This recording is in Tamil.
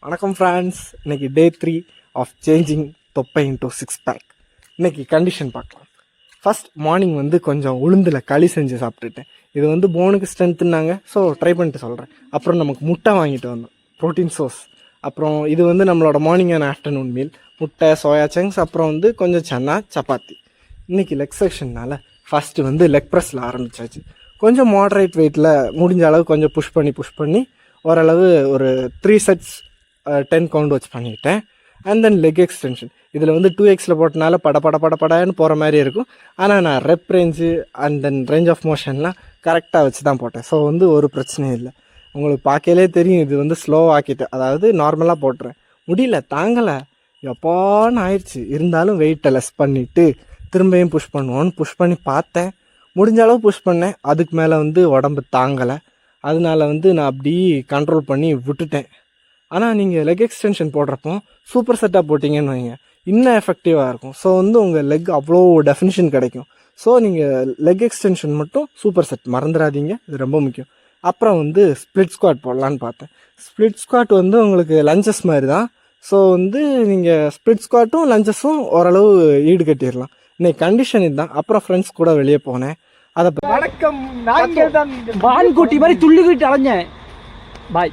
வணக்கம் ஃப்ரெண்ட்ஸ். இன்னைக்கு டே 3 ஆஃப் சேஞ்சிங் தொப்பை இன்டூ 6 பேக். இன்னைக்கு கண்டிஷன் பார்க்கலாம். ஃபர்ஸ்ட் மார்னிங் கொஞ்சம் உளுந்தில் களி செஞ்சு சாப்பிட்டுட்டேன். இது போனுக்கு ஸ்ட்ரென்த்துனாங்க, ஸோ ட்ரை பண்ணிட்டு சொல்கிறேன். அப்புறம் நமக்கு முட்டை வாங்கிட்டு வந்தோம், ப்ரோட்டீன் சோர்ஸ். அப்புறம் இது நம்மளோட மார்னிங் அண்ட் ஆஃப்டர்நூன் மீல். முட்டை, சோயா சங்க்ஸ், அப்புறம் கொஞ்சம் சன்னா, சப்பாத்தி. இன்றைக்கி லெக் செக்ஷன்னால் ஃபஸ்ட்டு லெக் ப்ரெஸ்ஸில் ஆரம்பித்தாச்சு. கொஞ்சம் மாடரேட் வெயிட்டில் முடிஞ்ச அளவு கொஞ்சம் புஷ் பண்ணி ஓரளவு ஒரு 3 செட்ஸ் 10 கவுண்ட் வச்சு பண்ணிக்கிட்டேன். And then leg extension. இதில் 2xல போட்டனால படன்னு போகிற மாதிரி இருக்கும். ஆனால் நான் rep range and then range of மோஷன்லாம் கரெக்டாக வச்சு தான் போட்டேன். ஸோ ஒரு பிரச்சனையும் இல்லை. உங்களுக்கு பார்க்கலே தெரியும், இது ஸ்லோவாக ஆக்கிட்டேன். அதாவது நார்மலாக போட்டுறேன். முடியல, தாங்கலை, எப்பான்னு ஆயிடுச்சு. இருந்தாலும் வெயிட்டை லெஸ் பண்ணிவிட்டு திரும்பியும் புஷ் புஷ் பண்ணி பார்த்தேன். முடிஞ்ச அளவு புஷ் பண்ணேன். அதுக்கு மேலே உடம்பு தாங்கலை. அதனால நான் அப்படி கண்ட்ரோல் பண்ணி விட்டுட்டேன். ஆனால் நீங்கள் லெக் எக்ஸ்டென்ஷன் போடுறப்போ சூப்பர் செட்டாக போட்டிங்கன்னு வைங்க, இன்னும் எஃபெக்டிவாக இருக்கும். ஸோ உங்கள் லெக் அவ்வளோ டெஃபினிஷன் கிடைக்கும். ஸோ நீங்கள் லெக் எக்ஸ்டென்ஷன் மட்டும் சூப்பர் செட் மறந்துடாதீங்க, இது ரொம்ப முக்கியம். அப்புறம் ஸ்ப்ளிட் ஸ்குவாட் போடலான்னு பார்த்தேன். ஸ்ப்ளிட் ஸ்குவாட் உங்களுக்கு லஞ்சஸ் மாதிரி தான். ஸோ நீங்கள் ஸ்ப்ளிட் ஸ்குவாட்டும் லஞ்சஸும் ஓரளவு ஈடு கட்டிடலாம். இன்னைக்கு கண்டிஷன் இதுதான். அப்புறம் ஃப்ரெண்ட்ஸ் கூட வெளியே போனேன். அதை வணக்கம், நான் தான் வான்குட்டி மாதிரி துள்ளிக்கிட்டு அலைஞ்சேன். பாய்.